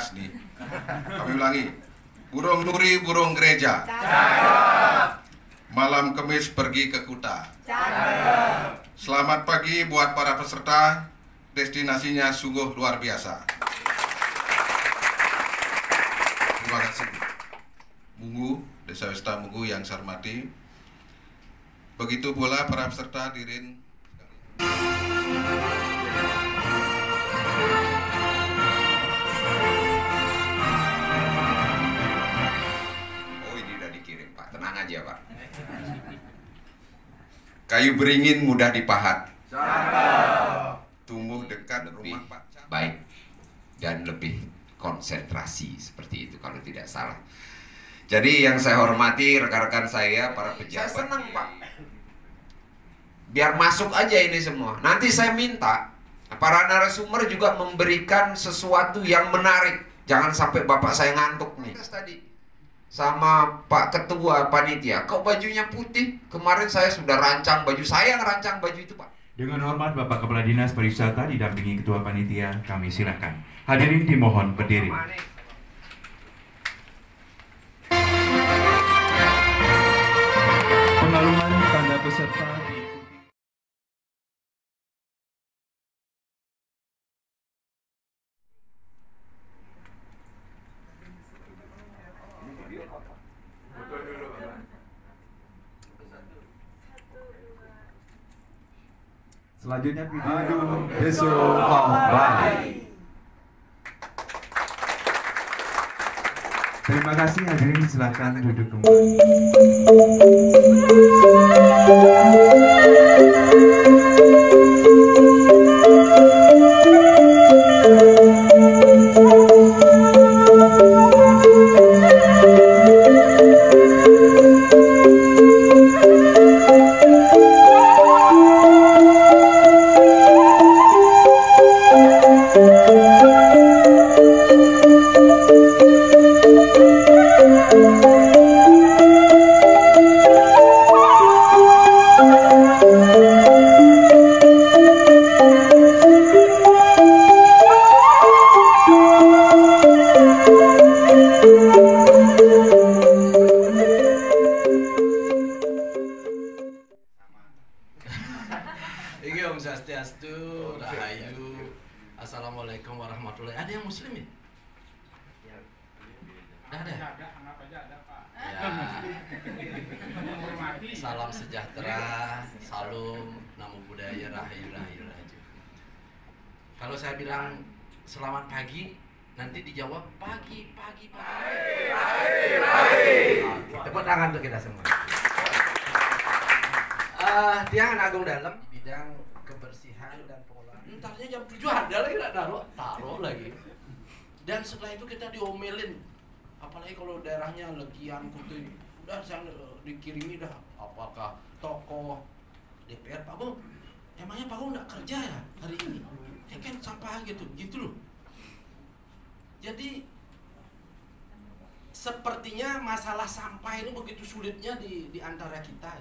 keras nih. Kami ulangi. Burung duri, burung gereja. Malam Kemis pergi ke Kuta. Selamat pagi buat para peserta. Destinasinya sungguh luar biasa. Terima kasih. Mungu, Desa Westa Mungu yang saya hormati. Begitu pula para peserta hadirin. Oh, ini udah dikirim, Pak. Tenang aja, Pak. Kayu beringin mudah dipahat. Tumbuh dekat Lebih rumah Pak. baik dan lebih konsentrasi seperti itu kalau tidak salah. Jadi yang saya hormati rekan-rekan saya, para pejabat. Saya senang, Pak. Biar masuk aja ini semua. Nanti saya minta para narasumber juga memberikan sesuatu yang menarik. Jangan sampai bapak saya ngantuk nih. Tadi sama Pak Ketua Panitia, kok bajunya putih? Kemarin saya sudah rancang baju, saya ngerancang baju itu, Pak. Dengan hormat Bapak Kepala Dinas Pariwisata didampingi Ketua Panitia, kami silakan. Hadirin dimohon berdiri. Pengalungan tanda peserta diikuti. Selanjutnya video Besok of Bali. Terima kasih hadirin, silakan duduk kembali. Om Swastiastu, Rahayu, Assalamualaikum warahmatullahi. Ada yang muslim ya? Ada. Ya. Salam sejahtera, salam, namo budaya, Rahayu, Rahayu, Rahayu. Kalau saya bilang selamat pagi, nanti dijawab pagi. Tepuk tangan untuk kita semua. Tiangan Agung Dalam di bidang kebersihan dan pengolahan. Entarnya jam 7 ada lagi nak taruh lagi. Dan setelah itu kita diomelin. Apalagi kalau daerahnya Legian, Kutu, udah saya dikirimi dah. Apakah tokoh DPR, Pak Bung? Emangnya Pak Bung nggak kerja ya hari ini? Ya kan sampah gitu loh. Jadi sepertinya masalah sampah ini begitu sulitnya di antara kita.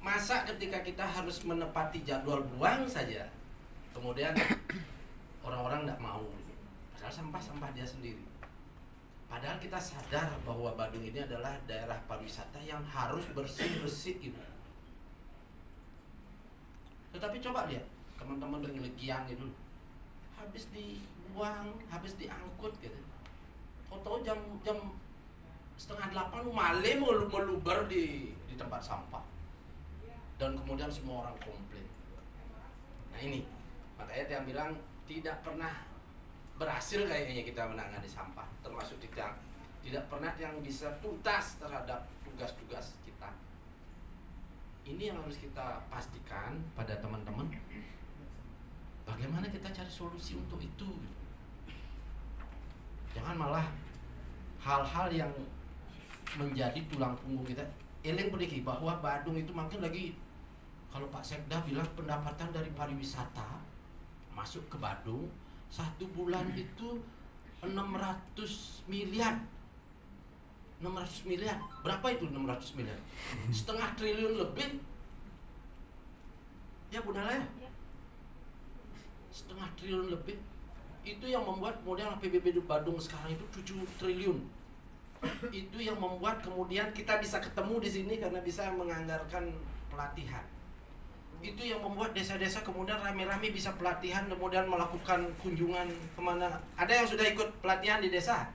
Masa ketika kita harus menepati jadwal buang saja, kemudian orang-orang tidak mau. Padahal sampah dia sendiri. Padahal kita sadar bahwa Badung ini adalah daerah pariwisata yang harus bersih gitu. Tetapi coba lihat teman-teman dari Legian itu, habis dibuang, habis diangkut gitu. Tahu jam 7:30 malam meluber di tempat sampah. Dan kemudian semua orang komplain. Nah ini, makanya dia bilang tidak pernah berhasil kayaknya kita menangani sampah, termasuk tidak pernah yang bisa tuntas terhadap tugas-tugas kita. Ini yang harus kita pastikan pada teman-teman. Bagaimana kita cari solusi untuk itu? Jangan malah hal-hal yang menjadi tulang punggung kita. Eling peniki bahwa Badung itu makin lagi, kalau Pak Sekda bilang pendapatan dari pariwisata masuk ke Badung 1 bulan itu 600 miliar. 600 miliar. Berapa itu 600 miliar? Setengah triliun lebih. Ya Bu Nala ya? Setengah triliun lebih. Itu yang membuat kemudian APBD Badung sekarang itu 7 triliun. Itu yang membuat kemudian kita bisa ketemu di sini karena bisa menganggarkan pelatihan. Itu yang membuat desa-desa kemudian rame-rame bisa pelatihan, kemudian melakukan kunjungan kemana. Ada yang sudah ikut pelatihan di desa?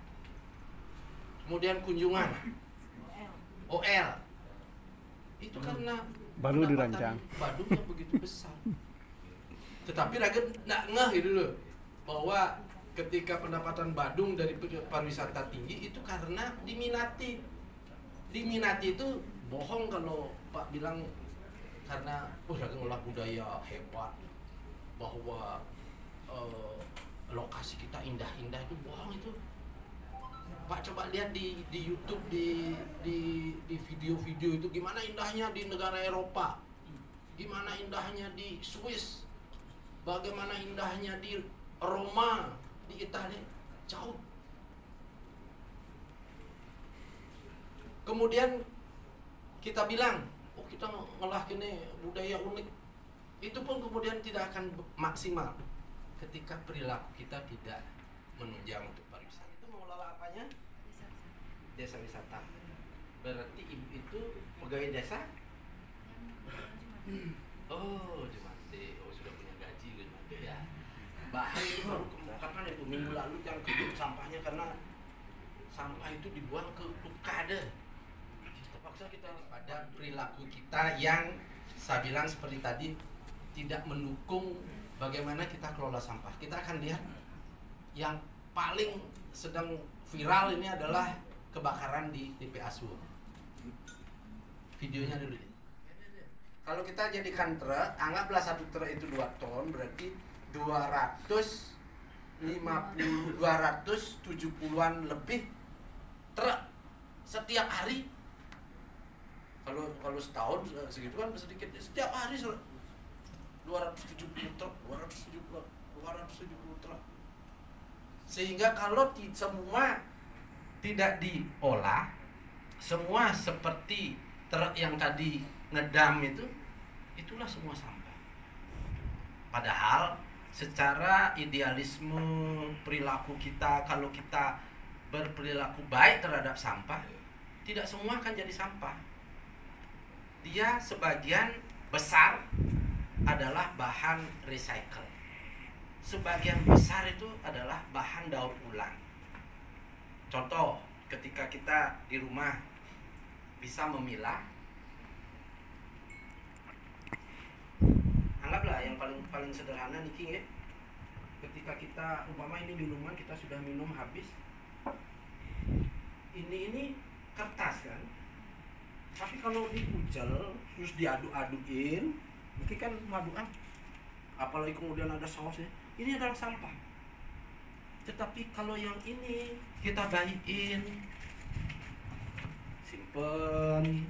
Kemudian kunjungan OL. Itu karena baru dirancang Badung yang begitu besar. Tetapi rakyat nggak ngeh gitu loh, bahwa ketika pendapatan Badung dari pariwisata tinggi itu karena diminati. Diminati itu bohong kalau Pak bilang karena rakyat ngolah budaya hebat, bahwa lokasi kita indah-indah, itu bohong itu. Pak coba lihat di YouTube, di video-video itu gimana indahnya di negara Eropa, gimana indahnya di Swiss, bagaimana indahnya di Roma, di Italia, jauh. Kemudian kita bilang, oh kita ngolah kini budaya unik, itu pun kemudian tidak akan maksimal ketika perilaku kita tidak menunjang untuk pariwisata. Itu mengelola apanya? Desa wisata. Berarti ibu itu pegawai desa? Oh, Jumate. Oh, sudah punya gaji Jumate ya. Bahkan itu baru kapan itu minggu lalu yang kebun sampahnya karena sampah itu dibuang ke Lukade. Terpaksa kita pada perilaku kita yang saya bilang seperti tadi tidak mendukung bagaimana kita kelola sampah. Kita akan lihat yang paling sedang viral ini adalah kebakaran di TPA Suwo. Videonya dulu. Kalau kita jadikan truk, anggaplah satu truk itu 2 ton, berarti 270-an lebih truk setiap hari. Kalau setahun segitu kan sedikit. Setiap hari 270 truk, 270 truk. Sehingga kalau semua tidak diolah, semua seperti truk yang tadi ngedam itu, itulah semua sampah. Padahal secara idealisme perilaku kita, kalau kita berperilaku baik terhadap sampah, tidak semua akan jadi sampah. Dia sebagian besar adalah bahan recycle. Sebagian besar itu adalah bahan daur ulang. Contoh, ketika kita di rumah bisa memilah, anggaplah yang paling sederhana nih ya. Ketika kita umpama ini minuman kita sudah minum habis, ini kertas kan. Tapi kalau dikucel terus diaduk-adukin, ini kan maduan. Apalagi kemudian ada sausnya, ini adalah sampah. Tetapi kalau yang ini kita baikin, simpen,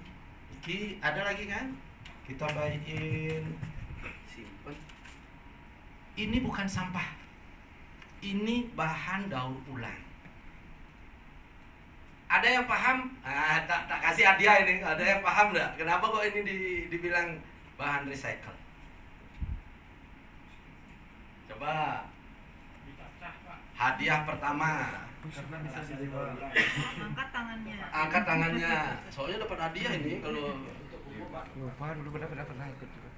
iki ada lagi kan? Kita baikin, simpen. Ini bukan sampah, ini bahan daur ulang. Ada yang paham? Tak kasih hadiah ini. Ada yang paham nggak? Kenapa kok ini dibilang bahan recycle? Coba. Hadiah pertama. karena bisa dijual. Angkat tangannya. Angkat tangannya. Soalnya dapat hadiah ini kalau untuk umum Pak. Lupa dulu pernah ikut juga.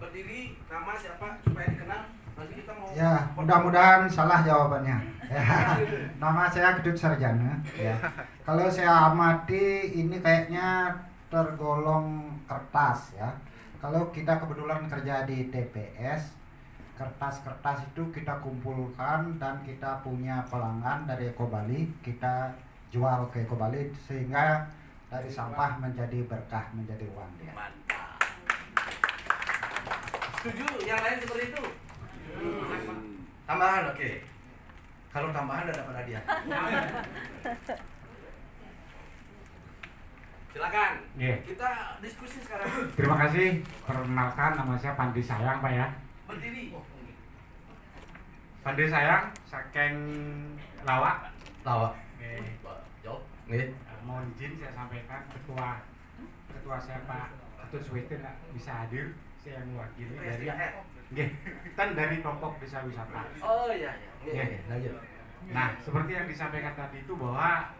Berdiri, nama siapa supaya dikenal. Nanti kita mau. Ya, mudah-mudahan salah jawabannya. Ya. Nama saya Kedut Sarjana. Ya. Kalau saya amati ini kayaknya tergolong kertas ya. Kalau kita kebetulan kerja di TPS, kertas-kertas itu kita kumpulkan dan kita punya pelanggan dari Eko Bali, kita jual ke Eko Bali sehingga dari sampah menjadi berkah, menjadi uang dia. Mantap. Setuju? Yang lain seperti itu? Tambahan, oke. Kalau tambahan udah dapat hadiah. Silakan. Yeah. Kita diskusi sekarang. Terima kasih. Perkenalkan, nama saya Pandi Sayang, Pak ya. Berdiri. Pandi Sayang, saking Lawak. Lawak. Oke. Jauh. Nih. Mohon izin saya sampaikan ketua saya Pak Atau Sweten nggak bisa hadir, saya yang mewakili dari nggih, kan dari kelompok desa wisata. Oh iya iya. Nggih. Lanjut. Nah, seperti yang disampaikan tadi itu bahwa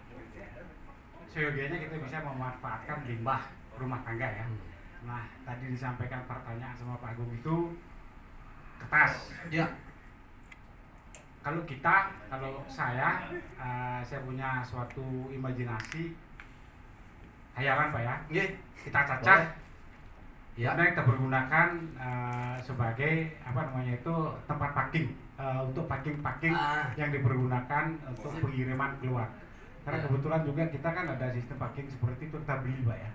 seyogianya kita bisa memanfaatkan limbah rumah tangga ya. Nah, tadi disampaikan pertanyaan sama Pak Agung itu kertas. Ya. Kalau saya punya suatu imajinasi, hayalan Pak ya. Nggih. Kita cacah. Ya. Karena kita pergunakan sebagai tempat parking untuk parking yang dipergunakan untuk pengiriman keluar. Karena kebetulan juga kita kan ada sistem parking seperti itu, kita beli Pak ya.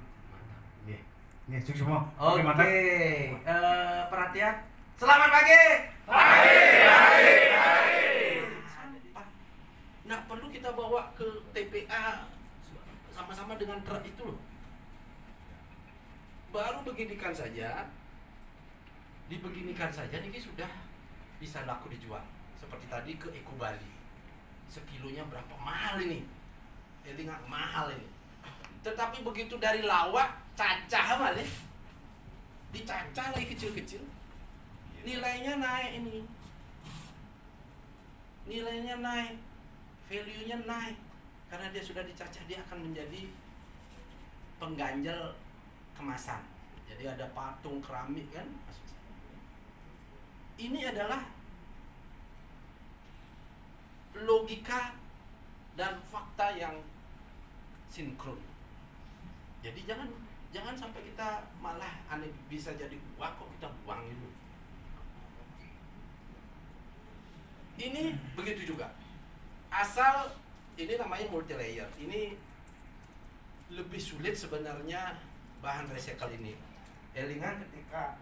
Iya. Iya, sukses semua. Oke. Mantap. Perhatian. Selamat pagi. Sampah. Nggak perlu kita bawa ke TPA sama-sama dengan truk itu loh. Baru beginikan saja, dibeginikan saja ini sudah bisa laku dijual. Seperti tadi ke Eko Bali, sekilonya berapa mahal ini? Jadi nggak mahal ini. Tetapi begitu dari lawak, cacah balik, dicacah lagi kecil-kecil, nilainya naik ini, nilainya naik, value-nya naik, karena dia sudah dicacah, dia akan menjadi pengganjal kemasan. Jadi ada patung keramik kan. Ini adalah logika dan fakta yang sinkron. Jadi jangan sampai kita malah aneh bisa jadi wah kok kita buang itu. Ini begitu juga. Asal ini namanya multi layer. Ini lebih sulit sebenarnya bahan recycle ini. Elingan ketika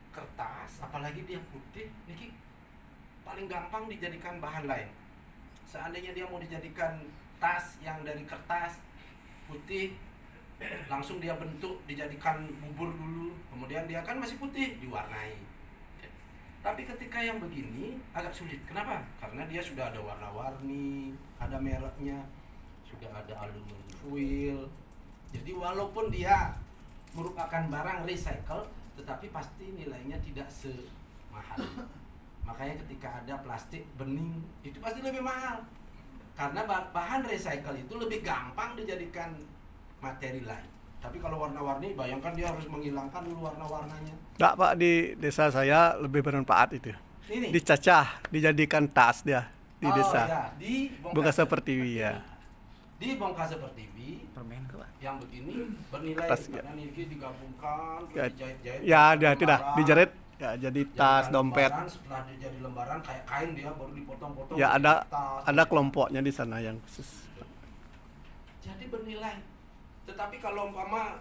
kertas, apalagi dia putih, ini paling gampang dijadikan bahan lain. Seandainya dia mau dijadikan tas yang dari kertas putih, langsung dia bentuk dijadikan bubur dulu, kemudian dia kan masih putih diwarnai. Tapi ketika yang begini agak sulit. Kenapa? Karena dia sudah ada warna-warni, ada mereknya, sudah ada aluminium foil. Jadi walaupun dia merupakan barang recycle, tetapi pasti nilainya tidak semahal. Makanya ketika ada plastik bening itu pasti lebih mahal. Karena bahan recycle itu lebih gampang dijadikan materi lain. Tapi kalau warna-warni, bayangkan dia harus menghilangkan dulu warna-warnanya. Enggak Pak, di desa saya lebih bermanfaat itu. Ini. Dicacah, dijadikan tas dia di desa. Ya, di Bongkasa Pertiwi ya. Di Bongkasa Pertiwi Permen Pak. yang begini bernilai Tas, karena ini digabungkan, Ya, dijahit-jahit. ya dia lembaran, tidak dijerit ya jadi tas, jadikan dompet. lembaran, setelah dia jadi lembaran kayak kain dia baru dipotong-potong. Ya jadi ada tas. kelompoknya di sana yang khusus. Jadi bernilai. Tetapi kalau umpama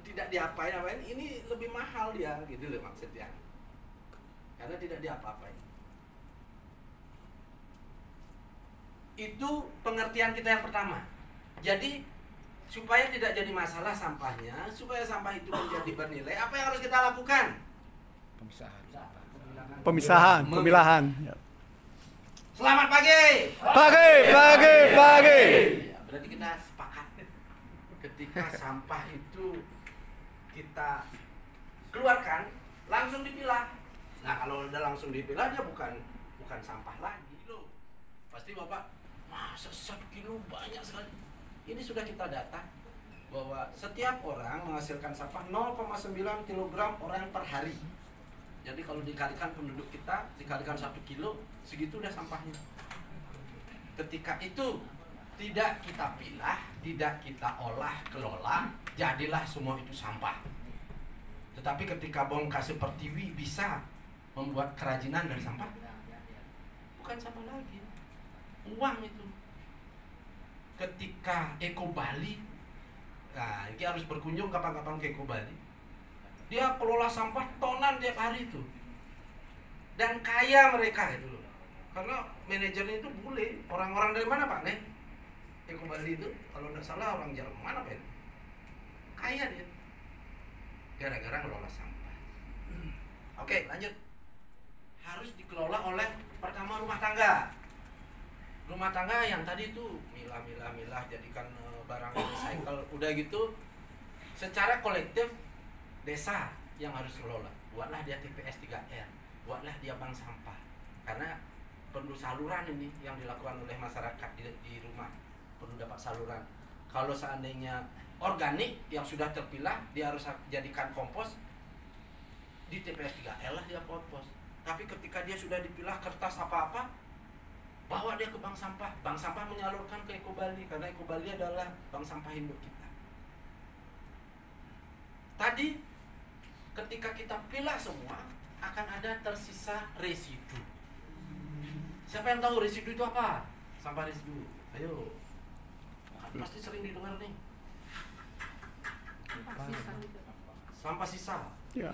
tidak diapain ini lebih mahal dia, gitu loh maksudnya. Karena tidak diapa-apain. Itu pengertian kita yang pertama. Jadi supaya tidak jadi masalah sampahnya, supaya sampah itu menjadi bernilai, apa yang harus kita lakukan? Pemisahan, pemilahan. Ya. Selamat pagi. Pagi. Ya, berarti kita sepakat ketika sampah itu kita keluarkan langsung dipilah. Nah kalau udah langsung dipilah dia bukan sampah lagi loh. Pasti Bapak, masa 1 kilo banyak sekali. Ini sudah kita data bahwa setiap orang menghasilkan sampah 0,9 kg orang per hari. Jadi kalau dikalikan penduduk kita, dikalikan 1 kilo, segitu udah sampahnya. Ketika itu tidak kita pilah, tidak kita olah, kelola, jadilah semua itu sampah. Tetapi ketika Bongkasa Pertiwi bisa membuat kerajinan dari sampah, bukan sampah lagi, uang itu. Ketika Eko Bali, nah ini harus berkunjung kapan-kapan ke Eko Bali. Dia kelola sampah tonan tiap hari itu, dan kaya mereka itu loh. Karena manajernya itu bule, orang-orang dari mana Pak Nek? Eko Bali itu kalau tidak salah orang Jerman apa itu? Kaya dia, gara-gara ngelola sampah. Oke, lanjut. Harus dikelola oleh pertama rumah tangga. Rumah tangga yang tadi itu milah jadikan barang recycle. Udah gitu, secara kolektif desa yang harus kelola. Buatlah dia TPS 3R, buatlah dia bank sampah. Karena perlu saluran ini yang dilakukan oleh masyarakat di rumah, perlu dapat saluran. Kalau seandainya organik yang sudah terpilah, dia harus jadikan kompos, di TPS 3R lah dia kompos. Tapi ketika dia sudah dipilah kertas apa-apa, bawa dia ke bank sampah. Bank sampah menyalurkan ke Ecobali, karena Ecobali adalah bank sampah induk kita. Tadi ketika kita pilah semua, akan ada tersisa residu. Siapa yang tahu residu itu apa? Sampah residu. Ayo. Pasti sering didengar nih. Sampah sisa. Ya.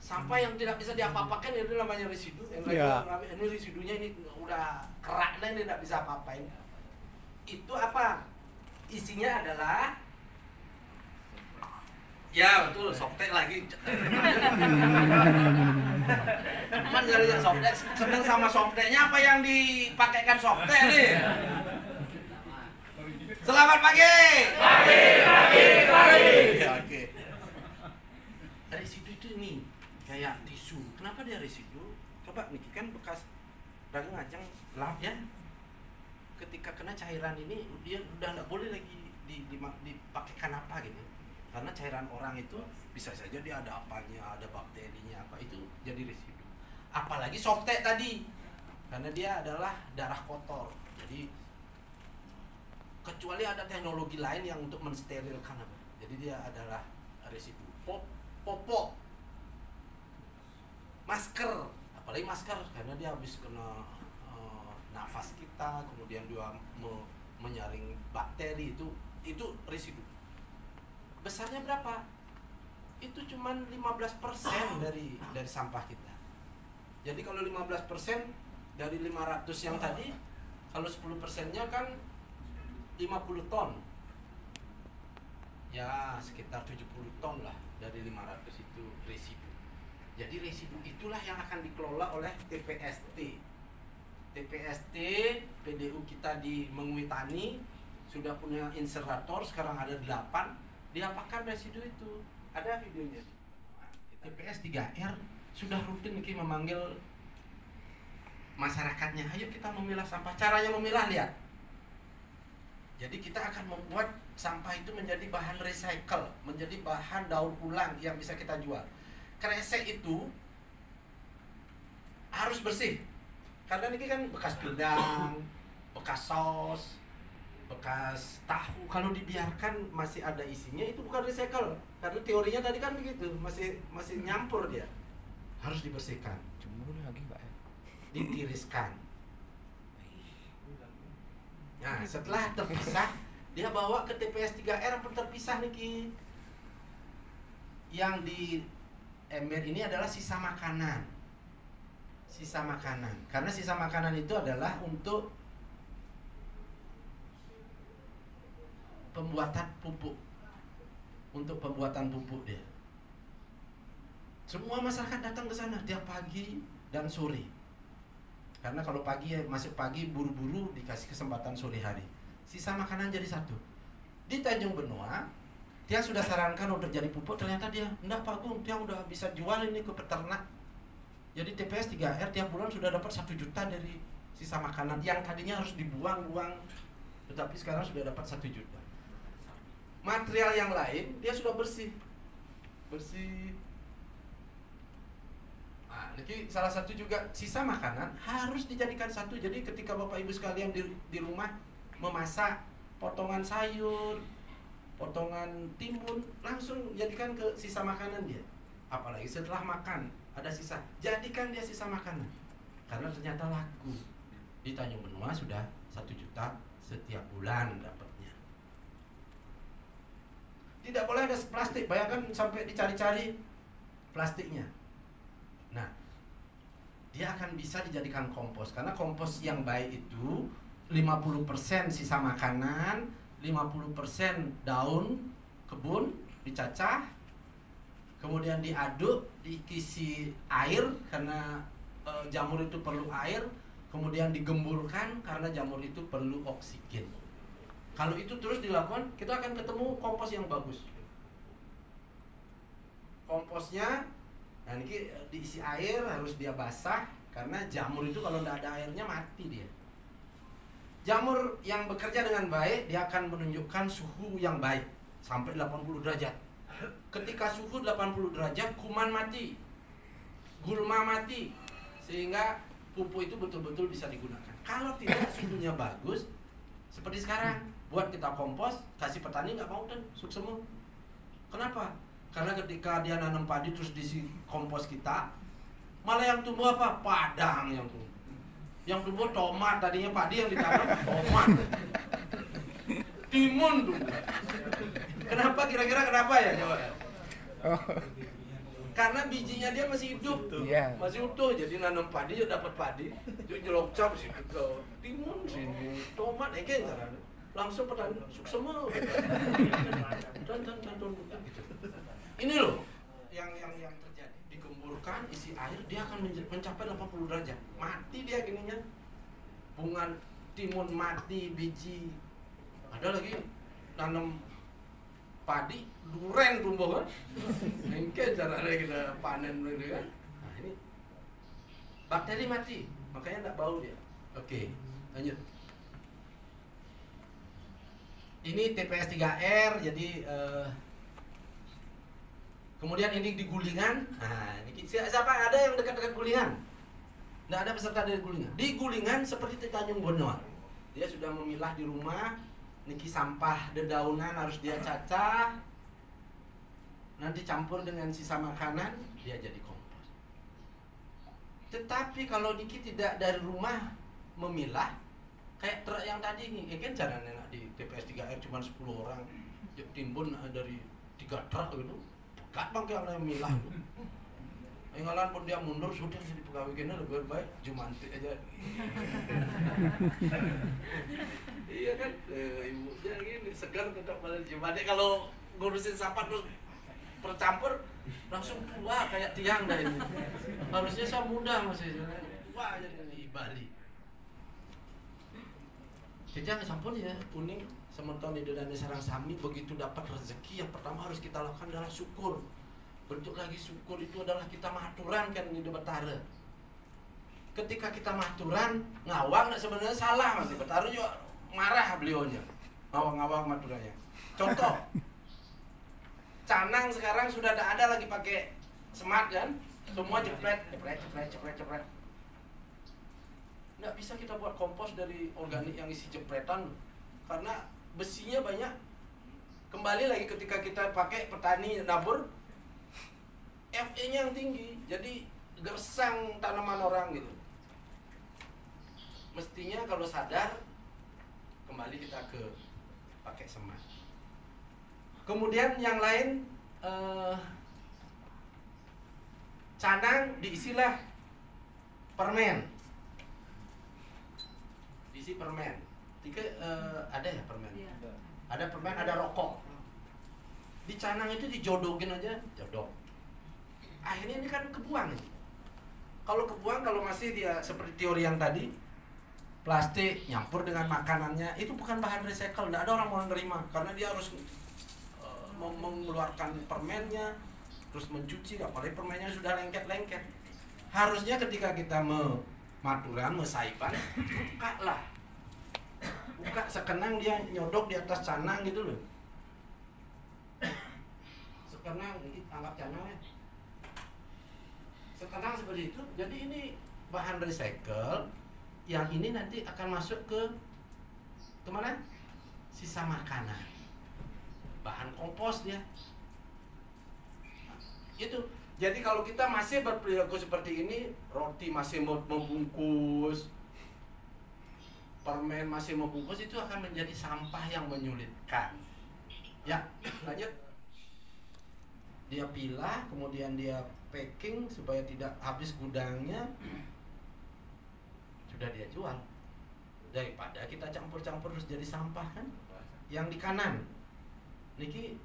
Sampah yang tidak bisa diapa-apakan itu namanya residu. Yang Ya. ini residunya ini udah keraknya ini tidak bisa apa-apain. Itu apa? Isinya adalah, ya betul, softtek lagi. Cuman dari yang softtek, seneng sama softeknya apa yang dipakaikan softek nih? Selamat pagi. Oke. Residu itu nih kayak tisu. Kenapa dia residu? Coba nih kan bekas dagang ajang lap ya. Ketika kena cairan ini dia udah nggak boleh lagi dipakaikan apa gitu. Karena cairan orang itu bisa saja dia ada apanya, ada bakterinya apa, itu jadi residu. Apalagi softtek tadi, karena dia adalah darah kotor. Jadi kecuali ada teknologi lain yang untuk mensterilkan apa. Jadi dia adalah residu. Popok, masker, apalagi masker karena dia habis kena nafas kita, kemudian dia menyaring bakteri, itu residu. Besarnya berapa? Itu cuman 15% dari sampah kita. Jadi kalau 15% dari 500 yang tadi, kalau 10%-nya kan 50 ton. Ya, sekitar 70 ton lah dari 500 itu residu. Jadi residu itulah yang akan dikelola oleh TPST. TPST, PDU kita di Menguitani sudah punya insertor, sekarang ada 8. Diapakan residu itu? Ada videonya. TPS 3R sudah rutin memanggil masyarakatnya, ayo kita memilah sampah. Caranya memilah, lihat. Jadi kita akan membuat sampah itu menjadi bahan recycle, menjadi bahan daur ulang yang bisa kita jual. Kresek itu harus bersih. Karena ini kan bekas pindang, bekas saus, bekas tahu. Kalau dibiarkan masih ada isinya, itu bukan recycle. Karena teorinya tadi kan begitu, masih nyampur dia. Harus dibersihkan. Ditiriskan. Nah, setelah terpisah, dia bawa ke TPS 3R yang terpisah nih Ki. Yang di ember ini adalah sisa makanan. Sisa makanan. Karena sisa makanan itu adalah untuk pembuatan pupuk. Untuk pembuatan pupuk dia. Semua masyarakat datang ke sana tiap pagi dan sore. Karena kalau pagi masuk pagi buru-buru dikasih kesempatan sore hari. Sisa makanan jadi satu. Di Tanjung Benoa, dia sudah sarankan untuk jadi pupuk, ternyata dia enggak Pak Gung, dia udah bisa jual ini ke peternak. Jadi TPS 3R tiap bulan sudah dapat 1 juta dari sisa makanan yang tadinya harus dibuang-buang, tetapi sekarang sudah dapat 1 juta. Material yang lain dia sudah bersih. Nah, jadi salah satu juga sisa makanan harus dijadikan satu. Jadi ketika Bapak Ibu sekalian di rumah memasak potongan sayur, potongan timun, langsung jadikan ke sisa makanan dia. Apalagi setelah makan ada sisa, jadikan dia sisa makanan. Karena ternyata laku. Di Tanjung Benoa sudah 1 juta setiap bulan dapatnya. Tidak boleh ada plastik, bayangkan sampai dicari-cari plastiknya. Nah, dia akan bisa dijadikan kompos. Karena kompos yang baik itu 50% sisa makanan, 50% daun kebun dicacah, kemudian diaduk, diisi air karena jamur itu perlu air, kemudian digemburkan karena jamur itu perlu oksigen. Kalau itu terus dilakukan, kita akan ketemu kompos yang bagus. komposnya. Nah ini diisi air, harus dia basah, karena jamur itu kalau tidak ada airnya mati dia. Jamur yang bekerja dengan baik, dia akan menunjukkan suhu yang baik sampai 80 derajat. Ketika suhu 80 derajat, kuman mati, gulma mati, sehingga pupuk itu betul-betul bisa digunakan. Kalau tidak, suhunya bagus, seperti sekarang, buat kita kompos, kasih petani nggak mau dan suksema. Kenapa? Karena ketika dia nanam padi terus diisi kompos kita, malah yang tumbuh apa? Padang yang tumbuh. Yang tumbuh tomat, tadinya padi yang ditanam tomat. Timun tumbuh. Kenapa kira-kira kenapa ya? Coba. Karena bijinya dia masih hidup, masih utuh, jadi nanam padi ya dapat padi, itu nyelokcap sih ke timun sini, tomat, kayak caranya. Langsung petani suksema. Dan gitu. Ini loh yang terjadi. Digemburkan, isi air, dia akan mencapai 80 derajat. Mati dia gininya. Bunga timun mati, biji. Ada lagi nanam padi, duren tumbuh kan. Mungkin caranya kita panen gitu kan. Nah ini bakteri mati, makanya nggak bau dia. Oke, lanjut. Ini TPS 3R, jadi kemudian ini di Gulingan. Nah, ini siapa ada yang dekat-dekat Gulingan? Nggak ada peserta dari Gulingan. Di Gulingan seperti di Tanjung Benoa, dia sudah memilah di rumah. Niki sampah dedaunan harus dia cacah, nanti campur dengan sisa makanan, dia jadi kompos. Tetapi kalau Niki tidak dari rumah memilah, kayak truk yang tadi nih, kan caranya di TPS 3R cuma 10 orang, timbun dari 3 truk gitu, gak bang kayak orang yang milah itu. Ngalan pun dia mundur, sudah jadi pegawai kena lebih baik, Jumanti aja. Iya kan, ibunya gini, segar tetap balik Jumanti. Kalau ngurusin sampah terus bercampur, langsung tua kayak tiang dah ini. Harusnya saya muda masih, tua aja di Bali. Jangan sampun ya, kuning sementon di Dedane Sarang Sami. Begitu dapat rezeki, yang pertama harus kita lakukan adalah syukur. Bentuk lagi syukur itu adalah kita maturan kan di Betara. Ketika kita maturan, ngawang sebenarnya salah masih Betara juga marah beliaunya. Ngawang-ngawang maturannya. Contoh, Canang sekarang sudah tidak ada lagi pakai smart kan? Semua jepret. Nggak bisa kita buat kompos dari organik yang isi jepretan, karena besinya banyak. Kembali lagi ketika kita pakai petani nabur, FE-nya yang tinggi, jadi gersang tanaman orang gitu. Mestinya kalau sadar, kembali kita ke pakai semak. Kemudian yang lain, Canang diisilah permen. Diisi permen. Ada ya permen? Ya. Ada permen, ada rokok. Di Canang itu dijodokin aja, jodok. Akhirnya ini kan kebuang. Kalau kebuang, kalau masih dia seperti teori yang tadi, plastik nyampur dengan makanannya, itu bukan bahan recycle. Tidak ada orang mau menerima, karena dia harus mengeluarkan permennya, terus mencuci, apalagi permennya sudah lengket-lengket. Harusnya ketika kita maturan, mesaipan, buka sekenang dia nyodok di atas canang gitu loh. Sekenang, ini anggap canang ya. Sekenang seperti itu. Jadi ini bahan recycle, yang ini nanti akan masuk ke kemana? Sisa makanan, bahan kompos dia. Nah, itu. Jadi kalau kita masih berperilaku seperti ini, roti masih membungkus, permen masih membungkus, itu akan menjadi sampah yang menyulitkan. Ya, lanjut. Dia pilah, kemudian dia packing supaya tidak habis gudangnya, sudah dia jual. Daripada kita campur-campur terus jadi sampah kan. Yang di kanan, niki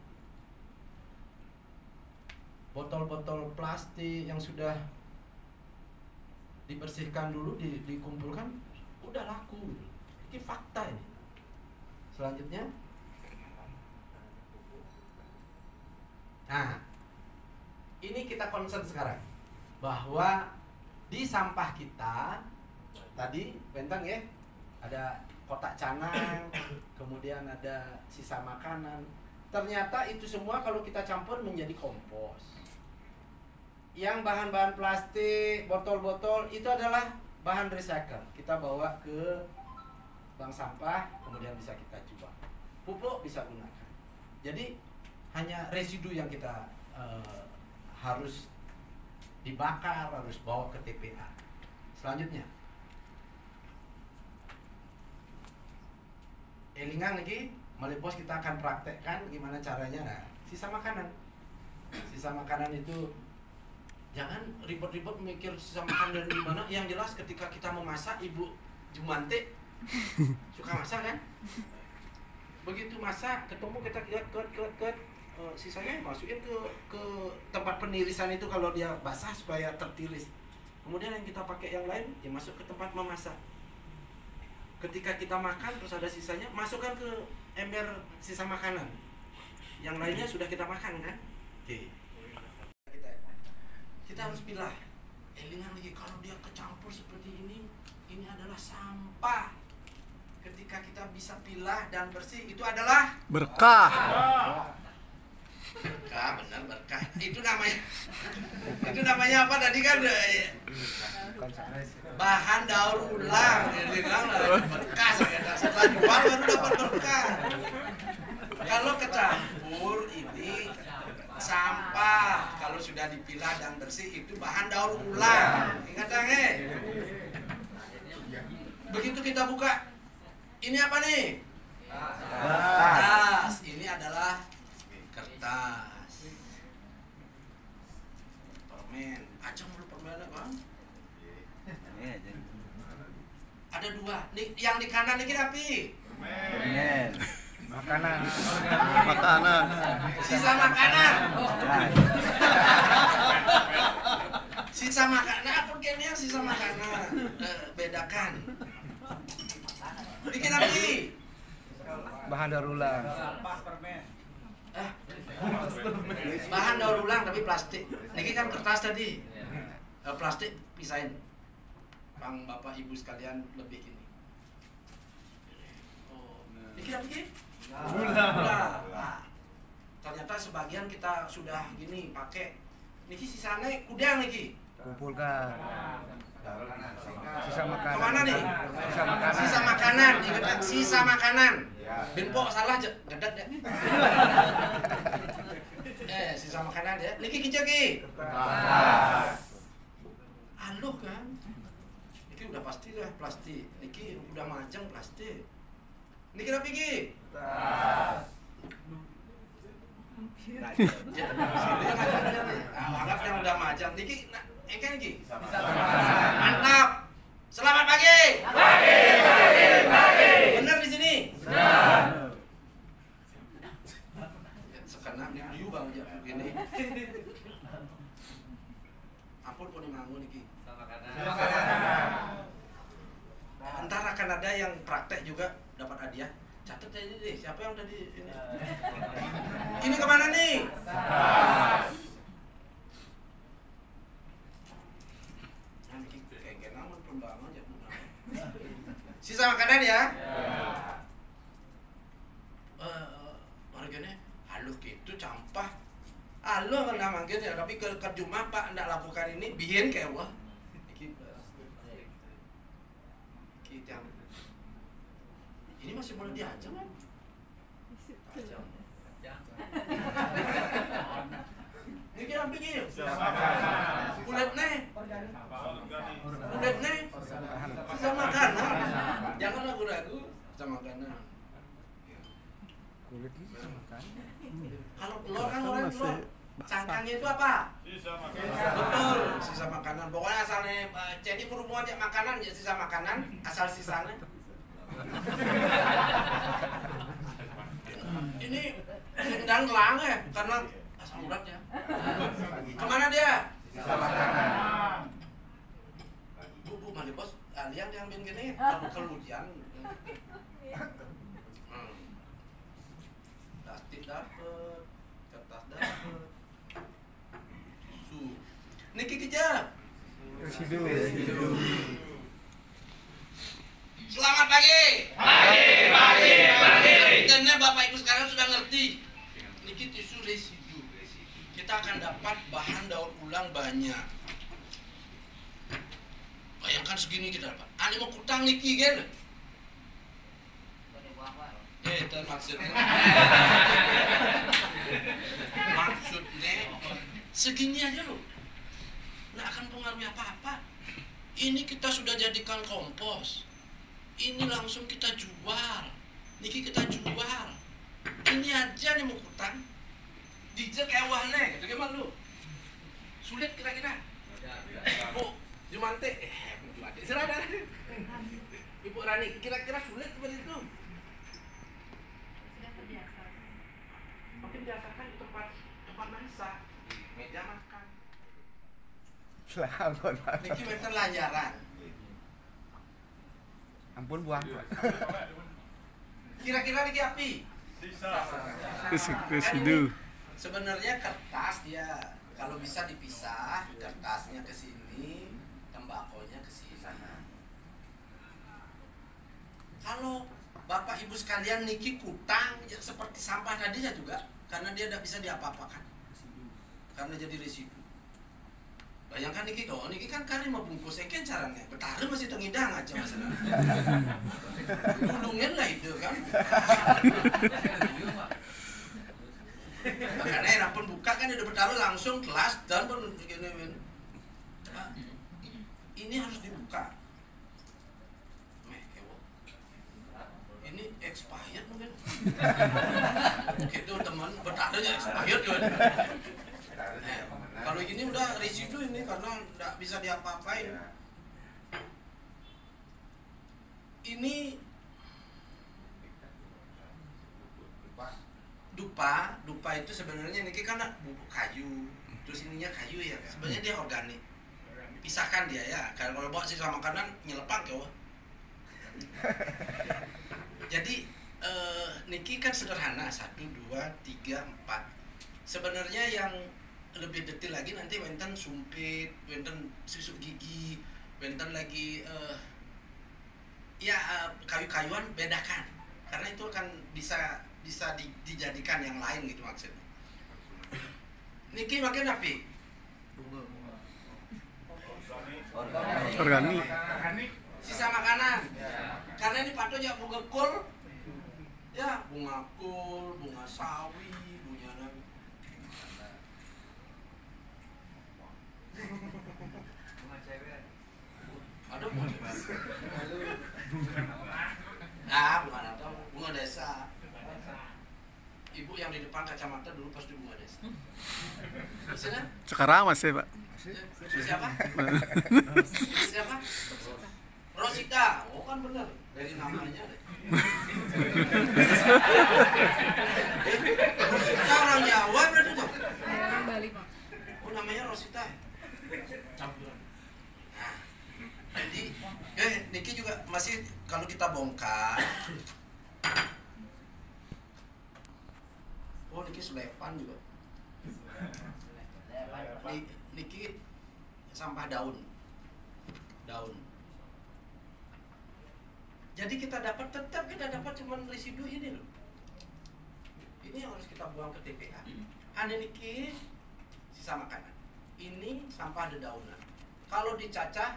botol-botol plastik yang sudah dibersihkan dulu, dikumpulkan, udah laku. Ini fakta ini. Selanjutnya, nah ini kita concern sekarang bahwa di sampah kita tadi bentang ya, ada kotak canang, kemudian ada sisa makanan. Ternyata itu semua kalau kita campur menjadi kompos. Yang bahan-bahan plastik, botol-botol itu adalah bahan recycle. Kita bawa ke bank sampah, kemudian bisa kita jual. Pupuk bisa gunakan. Jadi hanya residu yang kita harus dibakar, harus bawa ke TPA. Selanjutnya, elingan lagi, Malipos kita akan praktekkan gimana caranya. Nah, sisa makanan. Sisa makanan itu jangan ribet-ribet mikir sisa makanan dari mana. Yang jelas ketika kita memasak, Ibu Jumante suka masak kan? Begitu masak, ketemu kita cut, sisanya masukin ke tempat penirisan itu kalau dia basah supaya tertiris. Kemudian yang kita pakai yang lain ya masuk ke tempat memasak. Ketika kita makan terus ada sisanya, masukkan ke ember sisa makanan. Yang lainnya sudah kita makan kan? Oke. Kita harus pilah. Elingan lagi kalau dia kecampur seperti ini adalah sampah. Ketika kita bisa pilah dan bersih, itu adalah Berkah. Berkah, benar berkah. Itu namanya apa tadi kan? Bahan daur ulang. Jadi berkah setelah jual baru dapat berkah. Kalau kecampur ini sampah, kalau sudah dipilah dan bersih itu bahan daur ulang. Ingat dong begitu kita buka, ini apa nih? Kertas. Ini adalah kertas. Permen. Acang dulu permennya kan? Ada dua. Nih, yang di kanan ini api. Permen. Makanan. Makanan. Sisa makanan. Sisa makanan. Apa kayaknya sisa makanan? Bedakan. Bikin api. Bahan daur ulang. Bahan daur ulang tapi plastik. Ini kan kertas tadi. Plastik pisahin. Bang, Bapak, Ibu sekalian lebih ini. Oh, ini apa? Nah, ternyata sebagian kita sudah gini pakai. Niki sisanya kudang niki. Kumpulkan. Sisa makanan. Kemana nih? Sisa makanan. Sisa makanan. Ingat, sisa makanan. Binpo salah gedet ya. Sisa makanan ya. Niki kijaki. Aluh kan. Niki udah pasti lah plastik. Niki udah majang plastik. Niki apa iki? Anggap yang udah majang. Niki engke iki. Mantap. Selamat pagi. Pagi. Benar di sini? Benar. Sekarang nih liu bang ya begini. Ampun pun mangun iki. Ntar akan ada yang praktek juga dapat hadiah. Catat aja deh, siapa yang tadi ini? Ini kemana nih? Sisa makanan ya? Harganya haluh gitu campah. Haluh nggak mungkin ya, tapi ke Jumah Pak ndak lakukan ini bihin kayak wah. Ini masih boleh diajak kan? Ini kira begini. Kulit nih. Sisa makanan. Jangan ragu-ragu sama makanan. Kulit itu sisa makanan. Kalau telur kan orang telur. Cangkangnya itu apa? Sisa makanan. Betul, sisa makanan. Pokoknya asalnya jadi berhubungan dengan makanan ya sisa makanan, asal sisanya. Ini sedang telang ya karena asam uratnya. Kemana dia? Sisa makanan. Bu Malipos, kalian yang bikin gini kelujian. Plastik dapet, kertas dapet. Niki kejar. Selamat pagi. Pagi. Dan Bapak Ibu sekarang sudah ngerti. Niki tisu residu. Kita akan dapat bahan daur ulang banyak. Bayangkan segini kita dapat. Ani mau kutang niki kan? Itu maksudnya. Maksudnya segini aja loh. Nggak akan pengaruhi apa-apa. Ini kita sudah jadikan kompos. Ini langsung kita jual. Niki kita jual. Ini aja nih mau kutang. Dijek ewahnya, gitu gimana lu? Sulit kira-kira. Bu, Jumante, silakan. Ibu Rani, kira-kira sulit seperti itu? Sudah terbiasa. Mungkin biasakan di tempat masak, meja makan. Niki meter lanjaran. Ampun buang. Kira-kira Niki api? Residu. Sebenarnya kertas dia kalau bisa dipisah, kertasnya ke sini, tembakonya ke sini. Kalau Bapak Ibu sekalian Niki kutang ya seperti sampah tadi ya juga, karena dia tidak bisa diapa-apakan, karena jadi residu. Bayangkan Niki dong, Niki kan kari mau bungkus, kan caranya betaru masih tengidang aja masalah. Gulungin lah itu kan. Makanya yang pun buka kan udah bertaruh langsung kelas dan pun begini. Ini harus dibuka. Ini expired mungkin. Gitu teman bertaruhnya expired juga. Kalau gini udah residu ini karena nggak bisa diapa-apain. Ini dupa itu sebenarnya ini kan bubuk kayu, terus ininya kayu ya. Sebenarnya dia organik. Pisahkan dia ya. Kalau bawa sisa makanan nyelepang ya. Jadi niki kan sederhana 1, 2, 3, 4. Sebenarnya yang lebih detail lagi nanti wenten sumpit, wenten susuk gigi, wenten lagi kayu-kayuan bedakan. Karena itu akan bisa dijadikan yang lain gitu maksudnya. Niki makin api? Organik. Sisa makanan. Karena ini patutnya bunga kul. Ya, bunga kul, bunga sawi, bunga ada bunga bunga natal, bunga desa. Ibu yang di depan kacamata dulu pasti bunga desa. Bisa? Sekarang masih, Pak. Siapa? Siapa? Rosita. Oh kan benar dari namanya deh. Rosita orang Jawa berarti tuh. Orang Bali, Pak. Oh namanya Rosita. Campuran. Nah, jadi Niki juga masih kalau kita bongkar. Oh Niki selepan juga. Niki sampah daun. Jadi kita dapat cuman residu ini loh. Ini yang harus kita buang ke TPA. Ada Niki sisa makanan. Ini sampah dedaunan. Kalau dicacah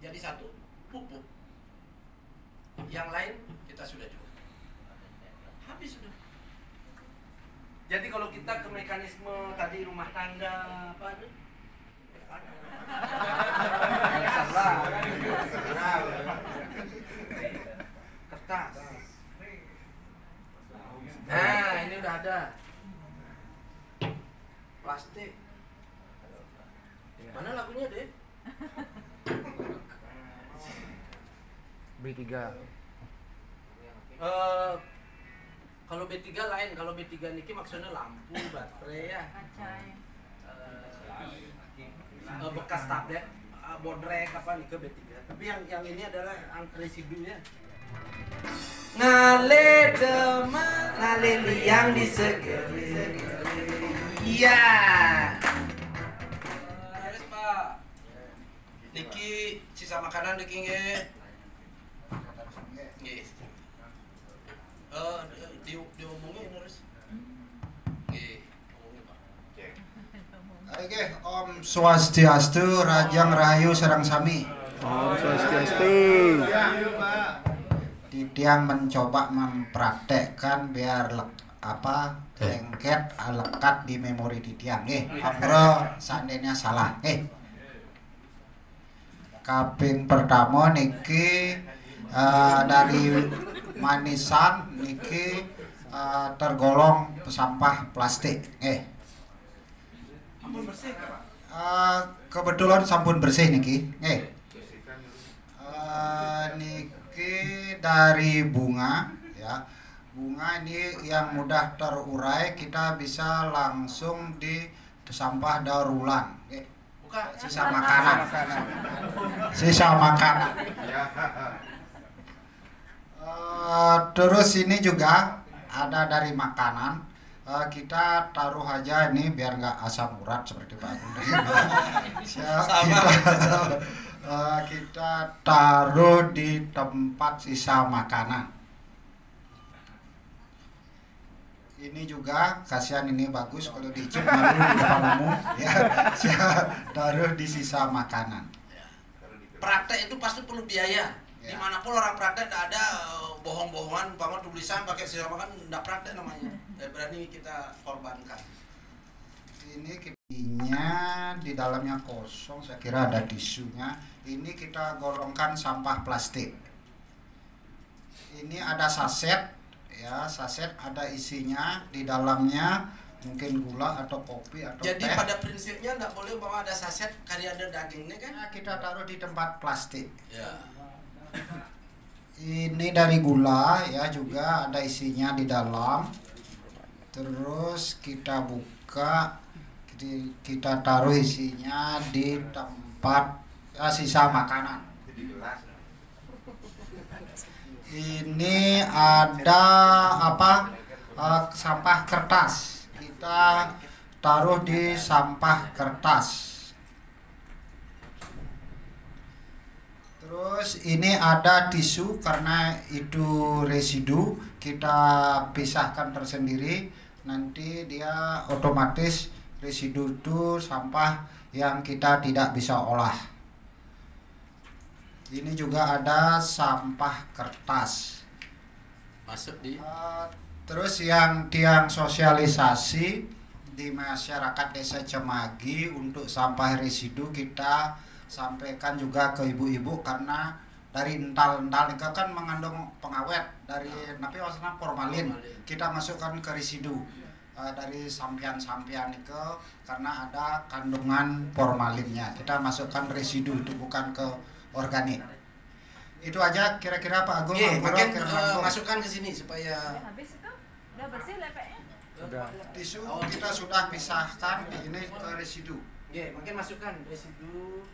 jadi satu pupuk. Yang lain kita sudah jual. Habis sudah. Jadi kalau kita ke mekanisme tadi rumah tangga apa itu? Kertas. Nah, ini udah ada. Plastik. Mana lagunya deh? B3. Kalau B3 lain, kalau B3 niki maksudnya lampu, baterai ya. Kaca ya. Bekas tablet, bodrek apa nih ke B3. Tapi yang ini adalah residunya. Ngale demang, ngale liang di segeri. Iya. Silakan nggih. Nggih. Diomongin terus. Nggih. Oke, Om Swastiastu, Rajang Rahayu Sareng Sami. Om Swastiastu. Titiang mencoba mempraktekkan biar lengket lekat di memori Titiang. Apro seandainya salah. Kaping pertama niki dari manisan niki tergolong sampah plastik. Kebetulan sampun bersih niki. Niki dari bunga ya. Bunga ini yang mudah terurai, kita bisa langsung di sampah daur ulang. Sisa makanan. Sisa makanan. Terus ini juga ada dari makanan. Kita taruh aja ini biar nggak asam urat seperti Pak Agung. Kita taruh di tempat sisa makanan. Ini juga kasihan, ini bagus kalau dicip malu di depan umum ya. Saya taruh di sisa makanan. Praktek itu pasti perlu biaya. Dimanapun orang praktek tidak ada bohong-bohongan, umpama tulisan pakai sisa makan, tidak praktek namanya. Berani kita korbankan. Ini ketinya di dalamnya kosong, saya kira ada tisunya. Ini kita golongkan sampah plastik. Ini ada saset, ya saset ada isinya di dalamnya, mungkin gula atau kopi atau jadi teh. Pada prinsipnya tidak boleh bawa ada saset karena ada dagingnya kan? Nah, kita taruh di tempat plastik. Ya. Ini dari gula ya, juga ada isinya di dalam. Terus kita buka, kita taruh isinya di tempat sisa makanan. Ini ada sampah kertas. Kita taruh di sampah kertas. Terus ini ada tisu, karena itu residu, kita pisahkan tersendiri. Nanti dia otomatis residu itu sampah yang kita tidak bisa olah. Ini juga ada sampah kertas. Masuk di. Terus yang tiang sosialisasi di masyarakat Desa Cemagi untuk sampah residu, kita sampaikan juga ke ibu-ibu, karena dari ental-ental itu kan mengandung pengawet dari formalin. Kita masukkan ke residu dari sampian-sampian itu, karena ada kandungan formalinnya. Kita masukkan residu, itu bukan ke organik. Itu aja kira-kira Pak Agung. Makin masukkan ke sini supaya habis itu udah bersih lepeknya. Tisu kita sudah pisahkan di ini ke residu. Makin masukkan residu.